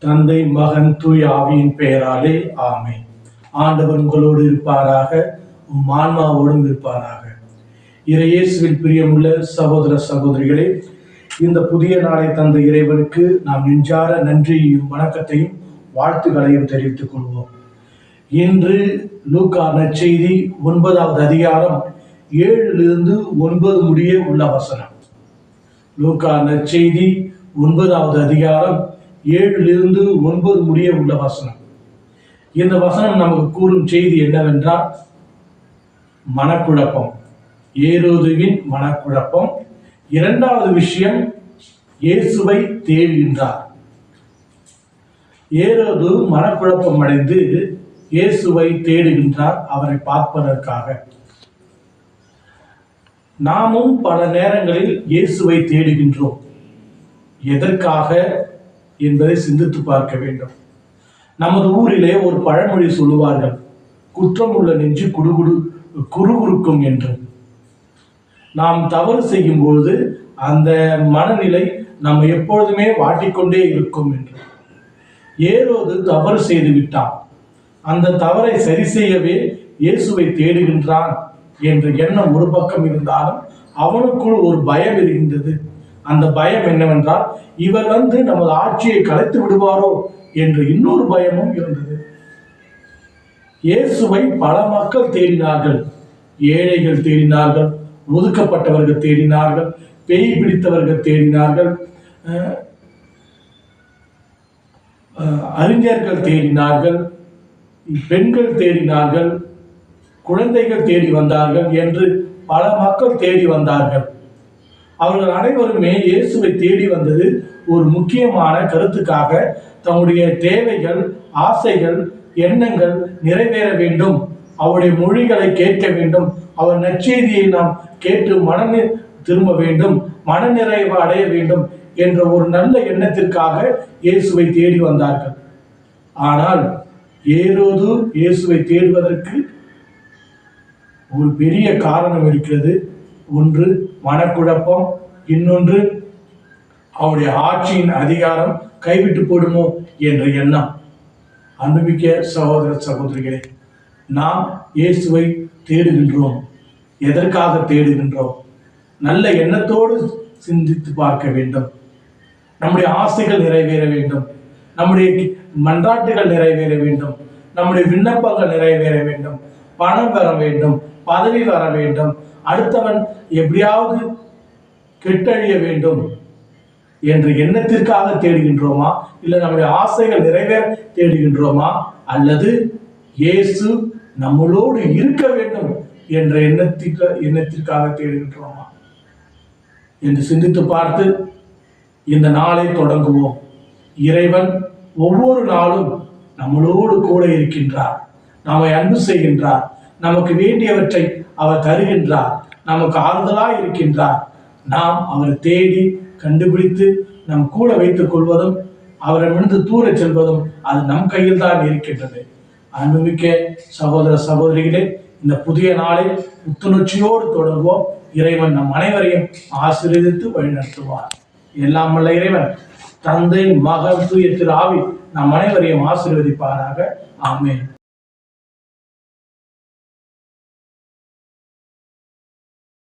தந்தை மகன் தூய் ஆவியின் பெயராலே ஆமென். ஆண்டவர் உங்களோடு இருப்பாராக, உம் ஆன்மாவோடும் இருப்பாராக. இறையேசுவில் பிரியமுள்ள சகோதர சகோதரிகளே, இந்த புதிய நாளை தந்த இறைவனுக்கு நாம் நெஞ்சார நன்றியையும் வணக்கத்தையும் வாழ்த்துக்களையும் தெரிவித்துக் கொள்வோம். இன்று லூக்கா நற்செய்தி 9வது அதிகாரம் 7 9 முடிய உள்ள வசனம். லூக்கா நற்செய்தி 9வது அதிகாரம் 7 9 முடிய உள்ள வசனம். இந்த வசனம் நமக்கு கூறும் செய்தி என்னவென்றால், மனக்குழப்பம், ஏரோதுவின் மனக்குழப்பம். இரண்டாவது விஷயம், இயேசுவை தேடுகின்றார். ஏரோது மனக்குழப்பம் அடைந்து இயேசுவை தேடுகின்றார், அவரை பார்ப்பதற்காக. நாமும் பல நேரங்களில் இயேசுவை தேடுகின்றோம். எதற்காக என்பதை சிந்தித்து பார்க்க வேண்டும். நமது ஊரிலே ஒரு பழமொழி சொல்லுவார்கள், குற்றம் உள்ள நெஞ்சு குறுகுறுக்கும் என்று. நாம் தவறு செய்யும் பொழுது அந்த மனநிலை நம்ம எப்பொழுதுமே வாட்டிக்கொண்டே இருக்கும் என்று. ஏரோது தவறு செய்து விட்டான். அந்த தவறை சரி செய்யவே இயேசுவை தேடுகின்றான் என்ற எண்ணம் ஒரு பக்கம் இருந்தாலும் அவனுக்குள் ஒரு பயம் இருக்கின்றது. அந்த பயம் என்னவென்றால், இவர் நமது ஆட்சியை கலைத்து விடுவாரோ என்ற இன்னொரு பயமும் இருந்தது. இயேசுவை பல மக்கள் தேடினார்கள். ஏழைகள் தேடினார்கள், ஒதுக்கப்பட்டவர்கள் தேடினார்கள், பேய் பிடித்தவர்கள் தேடினார்கள், அறிஞர்கள் தேடினார்கள், பெண்கள் தேடினார்கள், குழந்தைகள் தேடி வந்தார்கள் என்று பல மக்கள் தேடி வந்தார்கள். அவர்கள் அனைவருமே இயேசுவை தேடி வந்தது ஒரு முக்கியமான கருத்துக்காக. தன்னுடைய தேவைகள், ஆசைகள், எண்ணங்கள் நிறைவேற வேண்டும், அவருடைய மொழிகளை கேட்க வேண்டும், அவர் நற்செய்தியை நாம் கேட்டு திரும்ப வேண்டும், மனநிறைவு அடைய வேண்டும் என்ற ஒரு நல்ல எண்ணத்திற்காக இயேசுவை தேடி வந்தார்கள். ஆனால் ஏரோது இயேசுவை தேடுவதற்கு ஒரு பெரிய காரணம் இருக்கிறது. ஒன்று மனக்குழப்பம், இன்னொன்று அவருடைய ஆட்சியின் அதிகாரம் கைவிட்டு போடுமோ என்ற எண்ணம். அன்புமிக்க சகோதர சகோதரிகளே, நாம் இயேசுவை தேடுகின்றோம். எதற்காக தேடுகின்றோம்? நல்ல எண்ணத்தோடு சிந்தித்து பார்க்க வேண்டும். நம்முடைய ஆசைகள் நிறைவேற வேண்டும், நம்முடைய மன்றாட்டுகள் நிறைவேற வேண்டும், நம்முடைய விண்ணப்பங்கள் நிறைவேற வேண்டும், பணம் பெற வேண்டும், பதவி வர வேண்டும், அடுத்தவன் எப்படியாவது கெட்டழிய வேண்டும் என்ற எண்ணத்திற்காக தேடுகின்றோமா? இல்லை நம்முடைய ஆசைகள் நிறைவேற தேடுகின்றோமா? அல்லது இயேசு நம்மளோடு இருக்க வேண்டும் என்ற எண்ணத்திற்காக தேடுகின்றோமா என்று சிந்தித்து பார்த்து இந்த நாளை தொடங்குவோம். இறைவன் ஒவ்வொரு நாளும் நம்மளோடு கூட இருக்கின்றார், நம்மை அன்பு செய்கின்றார், நமக்கு வேண்டியவற்றை அவர் தருகின்றார், நமக்கு ஆறுதலாய் இருக்கின்றார். நாம் அவரை தேடி கண்டுபிடித்து நம் கூட வைத்துக் கொள்வதும் அவரிடமிருந்து தூரச் செல்வதும் அது நம் கையில் தான் இருக்கின்றது. அன்புமிக்க சகோதர சகோதரிகளே, இந்த புதிய நாளை புத்துணர்ச்சியோடு தொடங்குவோம். இறைவன் நம் அனைவரையும் ஆசீர்வதித்து வழிநடத்துவார். எல்லாம் வல்ல இறைவன் தந்தை மகன் தூய திரு ஆவி நம் அனைவரையும் ஆசீர்வதிப்பாராக. ஆமென்.